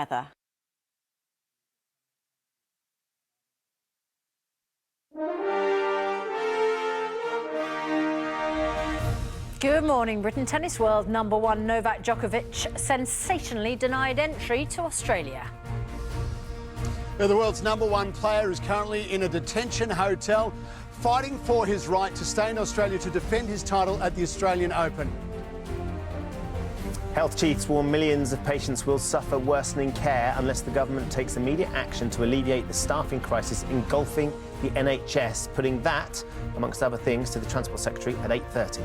weather. Good morning, Britain. Tennis world number one Novak Djokovic sensationally denied entry to Australia. The world's number one player is currently in a detention hotel, fighting for his right to stay in Australia to defend his title at the Australian Open. Health chiefs warn millions of patients will suffer worsening care unless the government takes immediate action to alleviate the staffing crisis engulfing the NHS, putting that, amongst other things, to the Transport Secretary at 8:30.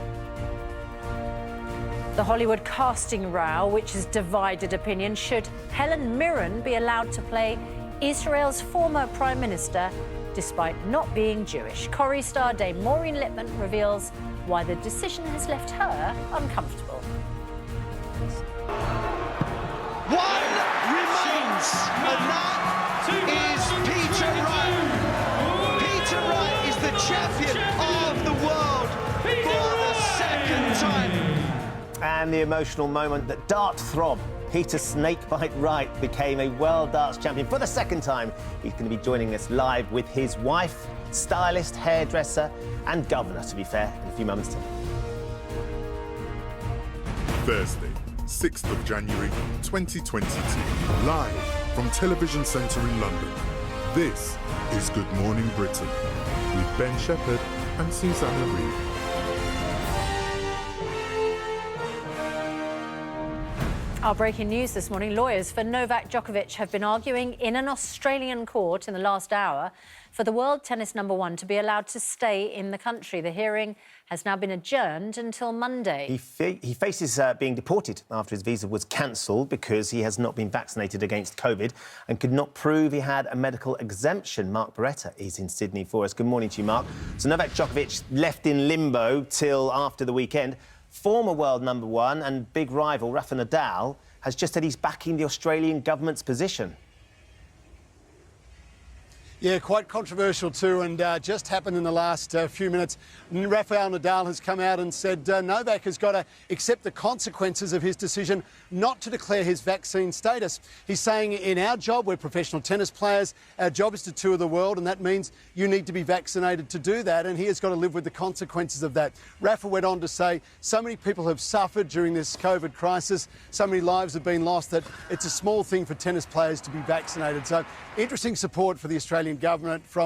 The Hollywood casting row, which has divided opinion. Should Helen Mirren be allowed to play Israel's former Prime Minister despite not being Jewish? Corrie star Dame Maureen Lipman reveals why the decision has left her uncomfortable. One remains, and that is Peter Wright. Peter Wright is the champion of the world for the second time. And the emotional moment that dart throb Peter Snakebite Wright became a world darts champion for the second time. He's going to be joining us live with his wife, stylist, hairdresser and governor, to be fair, in a few moments' time. Thursday, 6th of January 2022, live from Television Centre in London. This is Good Morning Britain with Ben Shephard and Susanna Reid. Our breaking news this morning: lawyers for Novak Djokovic have been arguing in an Australian court in the last hour for the world tennis number one to be allowed to stay in the country. The hearing has now been adjourned until Monday. He faces being deported after his visa was cancelled because he has not been vaccinated against COVID and could not prove he had a medical exemption. Mark Beretta is in Sydney for us. Good morning to you, Mark. So Novak Djokovic left in limbo till after the weekend. Former world number one and big rival Rafa Nadal has just said he's backing the Australian government's position. Yeah, quite controversial too, and just happened in the last few minutes. Rafael Nadal has come out and said Novak has got to accept the consequences of his decision not to declare his vaccine status. He's saying, in our job, we're professional tennis players, our job is to tour the world, and that means you need to be vaccinated to do that, and he has got to live with the consequences of that. Rafa went on to say, so many people have suffered during this COVID crisis, so many lives have been lost, that it's a small thing for tennis players to be vaccinated. So interesting support for the Australian government from